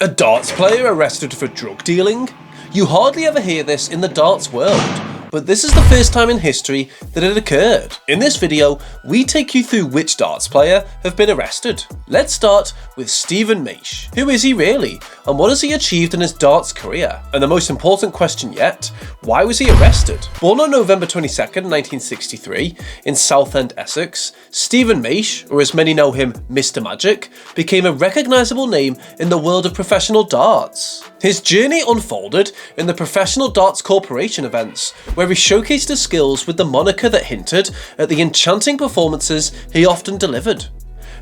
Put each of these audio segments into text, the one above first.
A darts player arrested for drug dealing? You hardly ever hear this in the darts world, but this is the first time in history that it occurred. In this video, we take you through which darts player have been arrested. Let's start with Stephen Maish. Who is he really, and what has he achieved in his darts career? And the most important question yet, why was he arrested? Born on November 22nd, 1963, in Southend, Essex, Stephen Maish, or as many know him, Mr. Magic, became a recognisable name in the world of professional darts. His journey unfolded in the Professional Darts Corporation events, where he showcased his skills with the moniker that hinted at the enchanting performances he often delivered.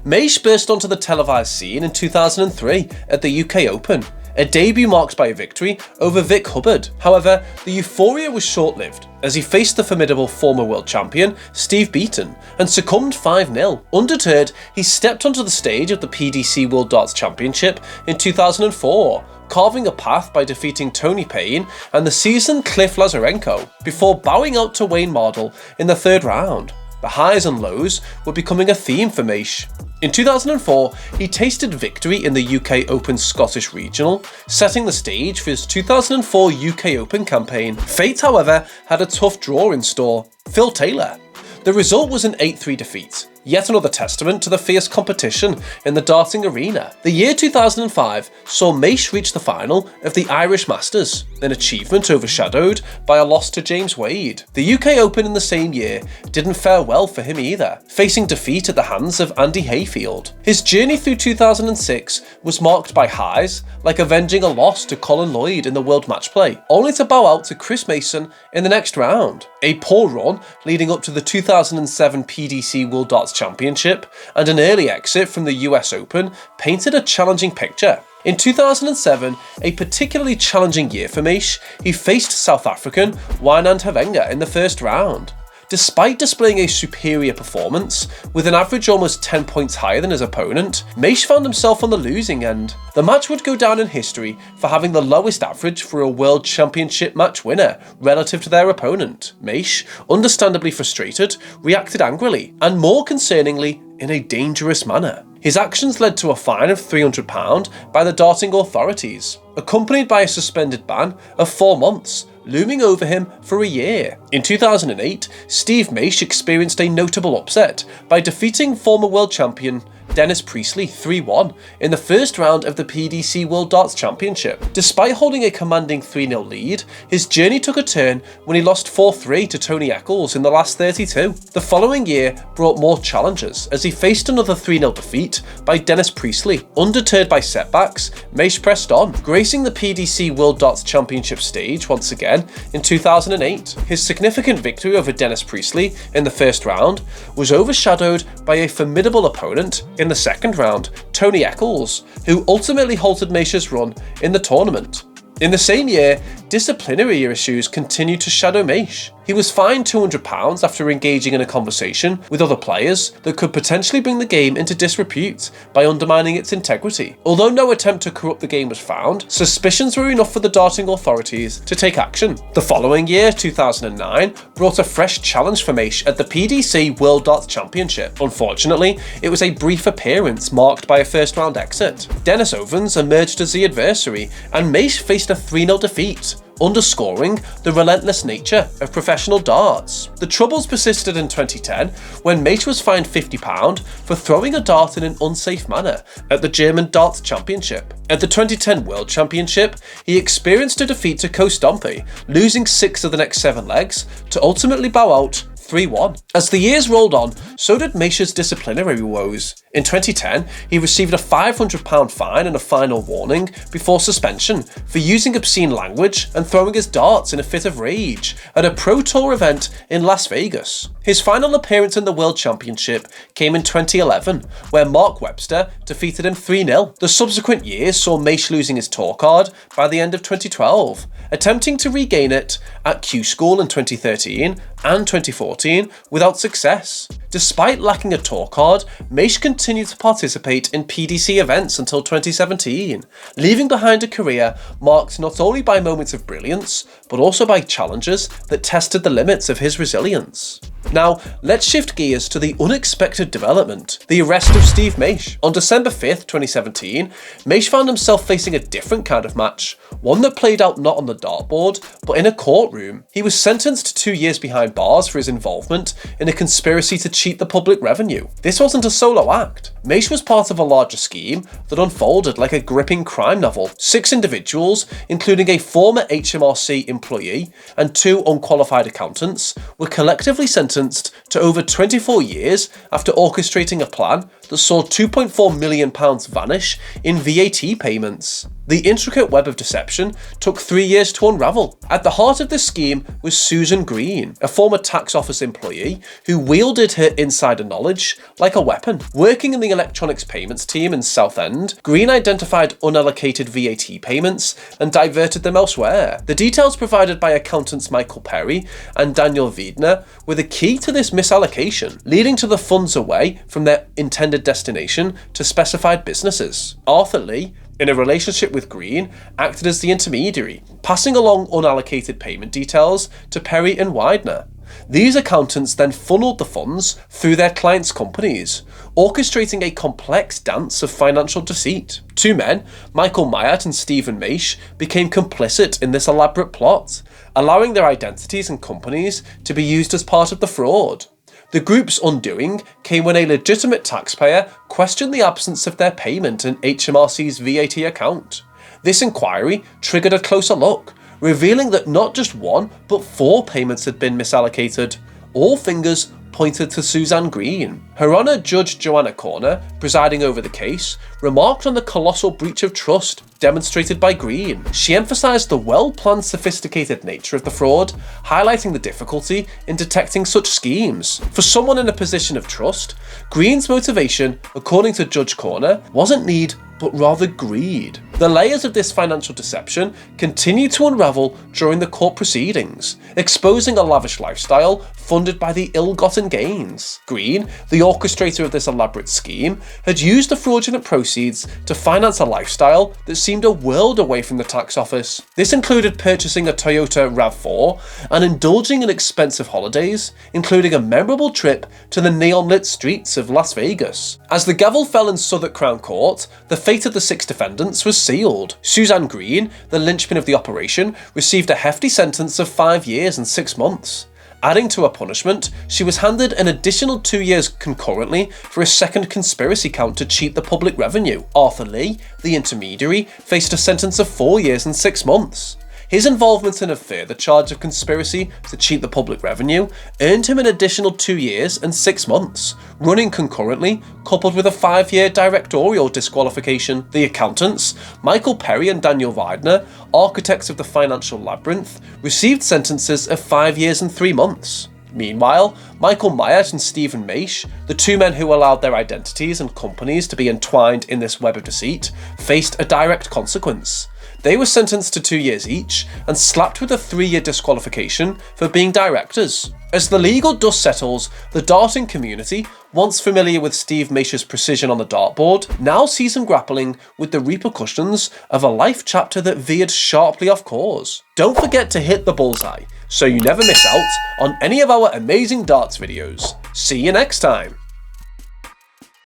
Maish burst onto the televised scene in 2003 at the UK Open, a debut marked by a victory over Vic Hubbard. However, the euphoria was short-lived as he faced the formidable former world champion Steve Beaton and succumbed 5-0. Undeterred, he stepped onto the stage of the PDC World Darts Championship in 2004, carving a path by defeating Tony Payne and the seasoned Cliff Lazarenko before bowing out to Wayne Mardle in the third round. The highs and lows were becoming a theme for Maish. In 2004, he tasted victory in the UK Open Scottish Regional, setting the stage for his 2004 UK Open campaign. Fate, however, had a tough draw in store: Phil Taylor. The result was an 8-3 defeat, yet another testament to the fierce competition in the darting arena. The year 2005 saw Maish reach the final of the Irish Masters, an achievement overshadowed by a loss to James Wade. The UK Open in the same year didn't fare well for him either, facing defeat at the hands of Andy Hayfield. His journey through 2006 was marked by highs, like avenging a loss to Colin Lloyd in the World Match Play, only to bow out to Chris Mason in the next round. A poor run leading up to the 2007 PDC World Darts Championship and an early exit from the US Open painted a challenging picture. In 2007, a particularly challenging year for Maish, he faced South African Wynand Havenga in the first round. Despite displaying a superior performance, with an average almost 10 points higher than his opponent, Maish found himself on the losing end. The match would go down in history for having the lowest average for a World Championship match winner relative to their opponent. Maish, understandably frustrated, reacted angrily, and more concerningly, in a dangerous manner. His actions led to a fine of £300 by the darting authorities, accompanied by a suspended ban of 4 months, looming over him for a year. In 2008, Steve Maish experienced a notable upset by defeating former world champion Dennis Priestley 3-1 in the first round of the PDC World Darts Championship. Despite holding a commanding 3-0 lead, his journey took a turn when he lost 4-3 to Tony Eccles in the last 32. The following year brought more challenges as he faced another 3-0 defeat by Dennis Priestley. Undeterred by setbacks, Maish pressed on, gracing the PDC World Darts Championship stage once again in 2008. His significant victory over Dennis Priestley in the first round was overshadowed by a formidable opponent in the second round, Tony Eccles, who ultimately halted Maish's run in the tournament. In the same year, disciplinary issues continued to shadow Maish. He was fined £200 after engaging in a conversation with other players that could potentially bring the game into disrepute by undermining its integrity. Although no attempt to corrupt the game was found, suspicions were enough for the darting authorities to take action. The following year, 2009, brought a fresh challenge for Maish at the PDC World Darts Championship. Unfortunately, it was a brief appearance marked by a first-round exit. Dennis Ovens emerged as the adversary, and Maish faced a 3-0 defeat, underscoring the relentless nature of professional darts. The troubles persisted in 2010 when Maish was fined £50 for throwing a dart in an unsafe manner at the German Darts Championship. At the 2010 World Championship, he experienced a defeat to Ko-Stomphe, losing 6 of the next 7 legs to ultimately bow out 3-1. As the years rolled on, so did Maish's disciplinary woes. In 2010, he received a £500 fine and a final warning before suspension for using obscene language and throwing his darts in a fit of rage at a Pro Tour event in Las Vegas. His final appearance in the World Championship came in 2011, where Mark Webster defeated him 3-0. The subsequent years saw Maish losing his tour card by the end of 2012, attempting to regain it at Q School in 2013 and 2014 without success. Despite lacking a tour card, Maish continued to participate in PDC events until 2017, leaving behind a career marked not only by moments of brilliance, but also by challenges that tested the limits of his resilience. Now, let's shift gears to the unexpected development, the arrest of Steve Maish. On December 5th, 2017, Maish found himself facing a different kind of match, one that played out not on the dartboard, but in a courtroom. He was sentenced to 2 years behind bars for his involvement in a conspiracy to cheat the public revenue. This wasn't a solo act. Maish was part of a larger scheme that unfolded like a gripping crime novel. 6 individuals, including a former HMRC employee and 2 unqualified accountants, were collectively sentenced to over 24 years after orchestrating a plan that saw £2.4 million vanish in VAT payments. The intricate web of deception took 3 years to unravel. At the heart of this scheme was Susan Green, a former tax office employee who wielded her insider knowledge like a weapon. Working in the electronics payments team in Southend, Green identified unallocated VAT payments and diverted them elsewhere. The details provided by accountants Michael Perry and Daniel Wiedner were the key to this misallocation, leading to the funds away from their intended destination to specified businesses. Arthur Lee, in a relationship with Green, acted as the intermediary, passing along unallocated payment details to Perry and Widener. These accountants then funneled the funds through their clients' companies, orchestrating a complex dance of financial deceit. 2 men, Michael Myatt and Stephen Maish, became complicit in this elaborate plot, allowing their identities and companies to be used as part of the fraud. The group's undoing came when a legitimate taxpayer questioned the absence of their payment in HMRC's VAT account. This inquiry triggered a closer look, revealing that not just 1, but 4 payments had been misallocated. All fingers pointed to Suzanne Green. Her Honour Judge Joanna Corner, presiding over the case, remarked on the colossal breach of trust demonstrated by Green. She emphasised the well-planned, sophisticated nature of the fraud, highlighting the difficulty in detecting such schemes. For someone in a position of trust, Green's motivation, according to Judge Corner, wasn't need, but rather greed. The layers of this financial deception continued to unravel during the court proceedings, exposing a lavish lifestyle funded by the ill-gotten gains. Green, the orchestrator of this elaborate scheme, had used the fraudulent proceeds to finance a lifestyle that seemed a world away from the tax office. This included purchasing a Toyota RAV4 and indulging in expensive holidays, including a memorable trip to the neon-lit streets of Las Vegas. As the gavel fell in Southwark Crown Court, the fate of the 6 defendants was sealed. Suzanne Green, the linchpin of the operation, received a hefty sentence of 5 years and 6 months. Adding to her punishment, she was handed an additional 2 years concurrently for a second conspiracy count to cheat the public revenue. Arthur Lee, the intermediary, faced a sentence of 4 years and 6 months. His involvement in a further charge of conspiracy to cheat the public revenue earned him an additional 2 years and 6 months, running concurrently, coupled with a 5-year directorial disqualification. The accountants, Michael Perry and Daniel Widener, architects of the financial labyrinth, received sentences of 5 years and 3 months. Meanwhile, Michael Myatt and Stephen Maish, the 2 men who allowed their identities and companies to be entwined in this web of deceit, faced a direct consequence. They were sentenced to 2 years each and slapped with a 3-year disqualification for being directors. As the legal dust settles, the darting community, once familiar with Steve Maish's precision on the dartboard, now sees him grappling with the repercussions of a life chapter that veered sharply off course. Don't forget to hit the bullseye so you never miss out on any of our amazing darts videos. See you next time.